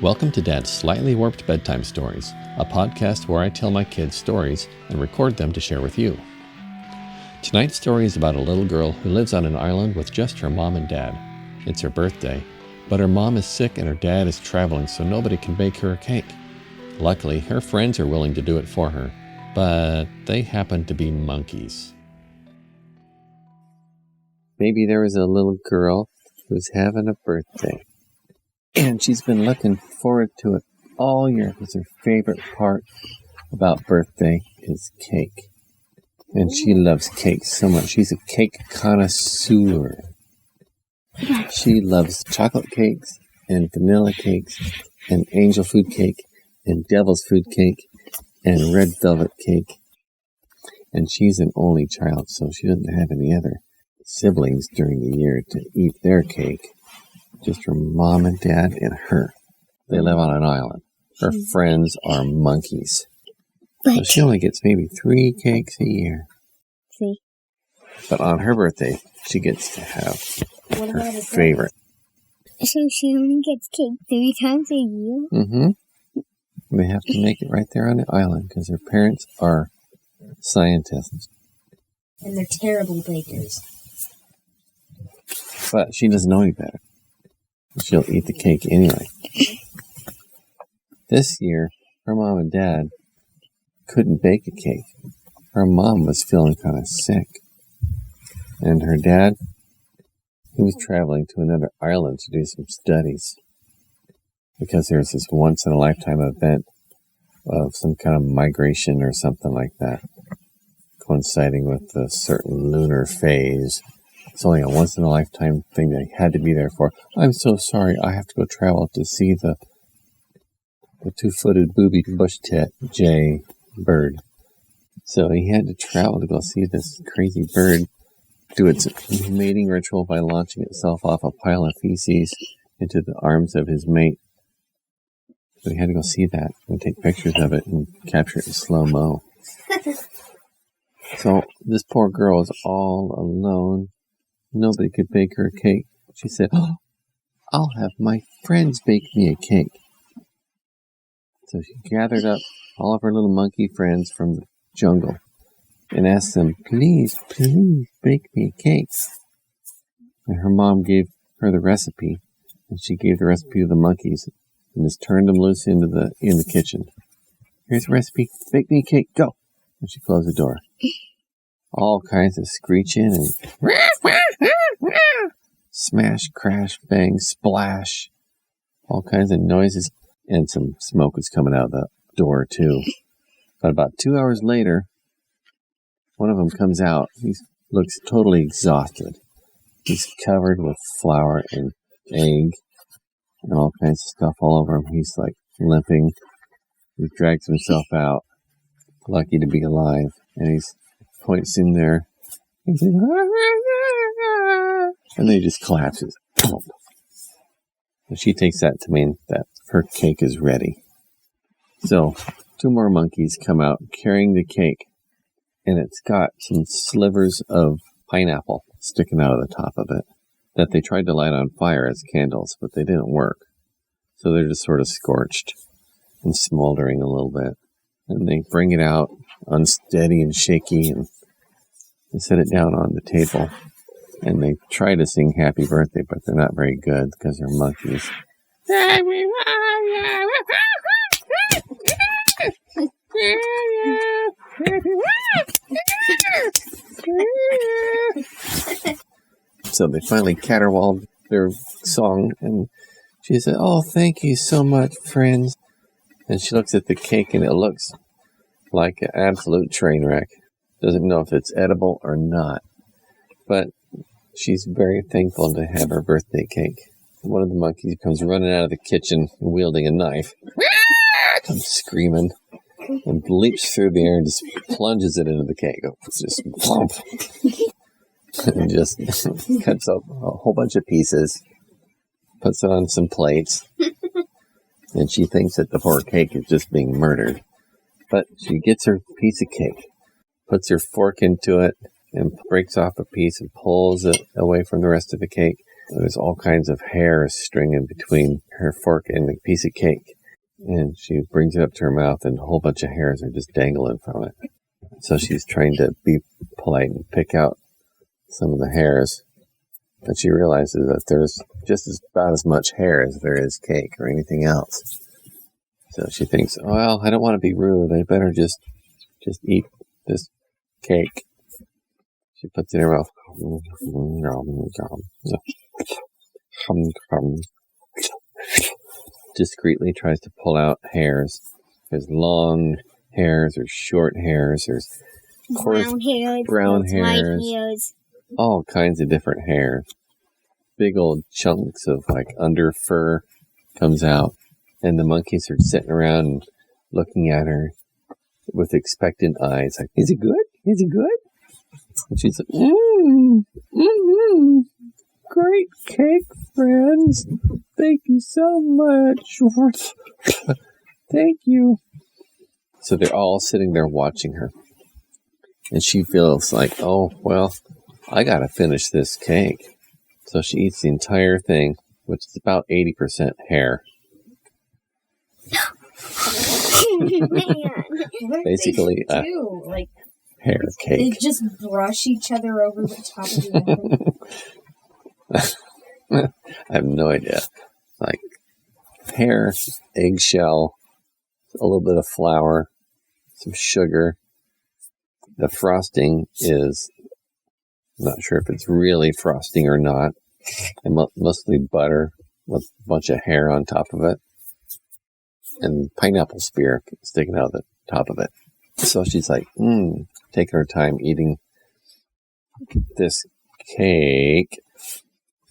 Welcome to Dad's Slightly Warped Bedtime Stories, a podcast where I tell my kids stories and record them to share with you. Tonight's story is about a little girl who lives on an island with just her mom and dad. It's her birthday, but her mom is sick and her dad is traveling, so nobody can bake her a cake. Luckily, her friends are willing to do it for her, but they happen to be monkeys. Maybe there was a little girl who's having a birthday, and she's been looking forward to it all year because her favorite part about birthday is cake. And she loves cake so much. She's a cake connoisseur. She loves chocolate cakes and vanilla cakes and angel food cake and devil's food cake and red velvet cake. And she's an only child, so she doesn't have any other siblings during the year to eat their cake. Just her mom and dad and her. They live on an island. Her friends are monkeys. So she only gets maybe 3 cakes a year. See? But on her birthday, she gets to have her favorite. So she only gets cake 3 times a year? Mm-hmm. They have to make it right there on the island because their parents are scientists. And they're terrible bakers. But she doesn't know any better. She'll eat the cake anyway. This year, her mom and dad couldn't bake a cake. Her mom was feeling kind of sick. And her dad, he was traveling to another island to do some studies. Because there's this once-in-a-lifetime event of some kind of migration or something like that, coinciding with a certain lunar phase. It's only a once-in-a-lifetime thing that he had to be there for. I'm so sorry, I have to go travel to see the 2-footed boobied bush tit, jay bird. So he had to travel to go see this crazy bird do its mating ritual by launching itself off a pile of feces into the arms of his mate. So he had to go see that and take pictures of it and capture it in slow-mo. So this poor girl is all alone. Nobody could bake her a cake. She said, "Oh, I'll have my friends bake me a cake." So she gathered up all of her little monkey friends from the jungle and asked them, please bake me a cake. And her mom gave her the recipe, and she gave the recipe to the monkeys and just turned them loose in the kitchen. Here's the recipe. Bake me a cake. Go. And she closed the door. All kinds of screeching and smash, crash, bang, splash. All kinds of noises. And some smoke was coming out of the door, too. But about 2 hours later, one of them comes out. He looks totally exhausted. He's covered with flour and egg and all kinds of stuff all over him. He's like limping. He drags himself out, lucky to be alive. And he points in there. He says, and then he just collapses. And she takes that to mean that her cake is ready. So 2 more monkeys come out carrying the cake. And it's got some slivers of pineapple sticking out of the top of it that they tried to light on fire as candles, but they didn't work. So they're just sort of scorched and smoldering a little bit. And they bring it out unsteady and shaky and they set it down on the table. And they try to sing happy birthday, but they're not very good because they're monkeys. So they finally caterwauled their song, and she said, "Oh, thank you so much, friends." And she looks at the cake, and it looks like an absolute train wreck. Doesn't know if it's edible or not. But she's very thankful to have her birthday cake. One of the monkeys comes running out of the kitchen wielding a knife. Comes screaming. And leaps through the air and just plunges it into the cake. It's just plump. And just cuts up a whole bunch of pieces. Puts it on some plates. And she thinks that the poor cake is just being murdered. But she gets her piece of cake. Puts her fork into it. And breaks off a piece and pulls it away from the rest of the cake. There's all kinds of hairs stringing between her fork and the piece of cake. And she brings it up to her mouth, and a whole bunch of hairs are just dangling from it. So she's trying to be polite and pick out some of the hairs. But she realizes that there's just about as much hair as there is cake or anything else. So she thinks, well, I don't want to be rude. I better just eat this cake. She puts it in her mouth. Discreetly tries to pull out hairs. There's long hairs, there's short hairs, there's brown hairs, white hairs. All kinds of different hairs. Big old chunks of like under fur comes out, and the monkeys are sitting around and looking at her with expectant eyes. Like, is it good? Is it good? And she's like, great cake, friends. Thank you so much. Thank you. So they're all sitting there watching her. And she feels like, oh, well, I got to finish this cake. So she eats the entire thing, which is about 80% hair. Basically, like hair cake. They just brush each other over the top of the I have no idea. Like hair, eggshell, a little bit of flour, some sugar. The frosting is, I'm not sure if it's really frosting or not. And mostly butter with a bunch of hair on top of it. And pineapple spear sticking out of the top of it. So she's like, taking her time eating this cake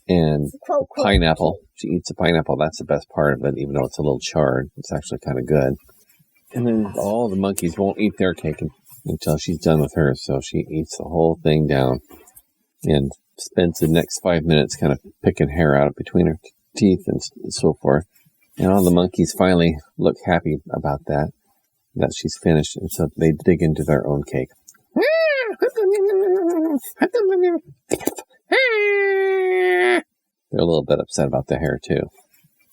and pineapple. She eats the pineapple. That's the best part of it, even though it's a little charred. It's actually kind of good. And then all the monkeys won't eat their cake until she's done with hers. So she eats the whole thing down and spends the next 5 minutes kind of picking hair out between her teeth and so forth. And all the monkeys finally look happy about that she's finished. And so they dig into their own cake. They're a little bit upset about the hair, too.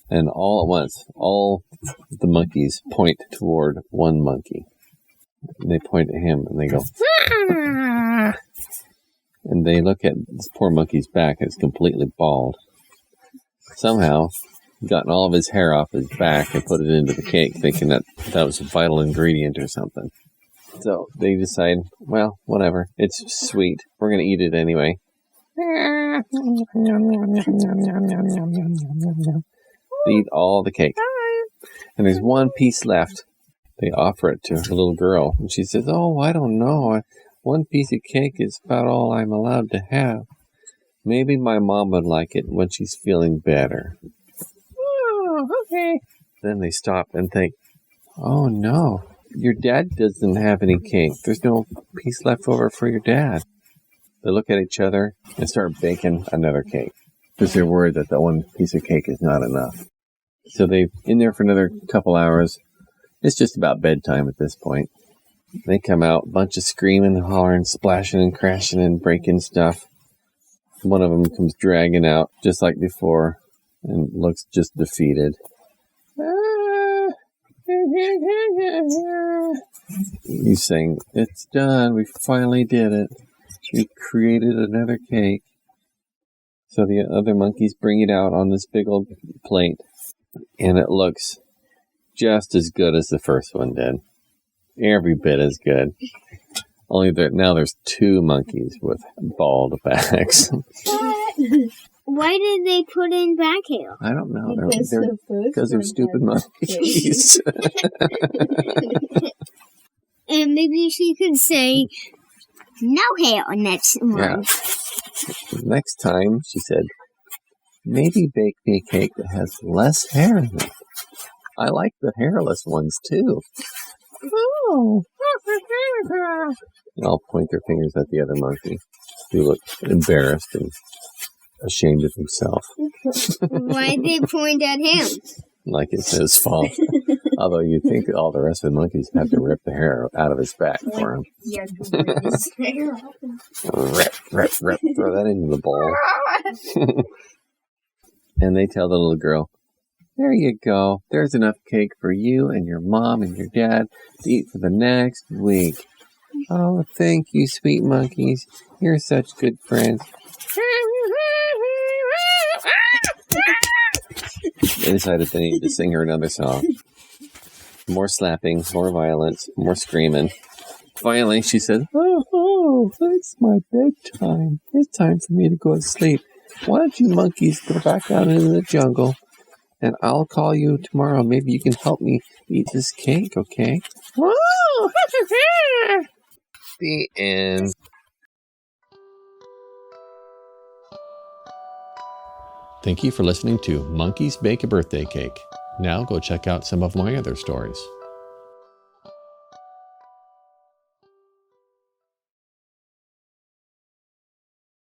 And all at once, all the monkeys point toward one monkey. And they point at him, and they go, and they look at this poor monkey's back, and it's completely bald. Somehow, he's gotten all of his hair off his back and put it into the cake, thinking that was a vital ingredient or something. So they decide, well, whatever. It's sweet. We're going to eat it anyway. They eat all the cake. And there's one piece left. They offer it to a little girl. And she says, oh, I don't know. One piece of cake is about all I'm allowed to have. Maybe my mom would like it when she's feeling better. Oh, okay. Then they stop and think, oh, no. Your dad doesn't have any cake. There's no piece left over for your dad. They look at each other and start baking another cake because they're worried that the one piece of cake is not enough. So they're in there for another couple hours. It's just about bedtime at this point. They come out, a bunch of screaming and hollering, splashing and crashing and breaking stuff. One of them comes dragging out just like before and looks just defeated. He's saying, it's done. We finally did it. We created another cake. So the other monkeys bring it out on this big old plate. And it looks just as good as the first one did. Every bit as good. Only that now there's two monkeys with bald backs. Why did they put in back hair? I don't know. Because they're stupid monkeys. And maybe she could say, no hair next one. Yeah. Next time, she said, maybe bake me a cake that has less hair in it. I like the hairless ones, too. Oh. And I'll point their fingers at the other monkey, who looks embarrassed and ashamed of himself. Why did they point at him? Like it's his fault. Although you'd think that all the rest of the monkeys have to rip the hair out of his back for him. Yeah, rip his hair off. Rip. Throw that into the bowl. And they tell the little girl, there you go. There's enough cake for you and your mom and your dad to eat for the next week. Oh, thank you, sweet monkeys. You're such good friends. They decided they needed to sing her another song. More slapping, more violence, more screaming. Finally, she said, oh, it's my bedtime. It's time for me to go to sleep. Why don't you monkeys go back out into the jungle, and I'll call you tomorrow. Maybe you can help me eat this cake, okay? The end. Thank you for listening to Monkeys Bake a Birthday Cake. Now go check out some of my other stories.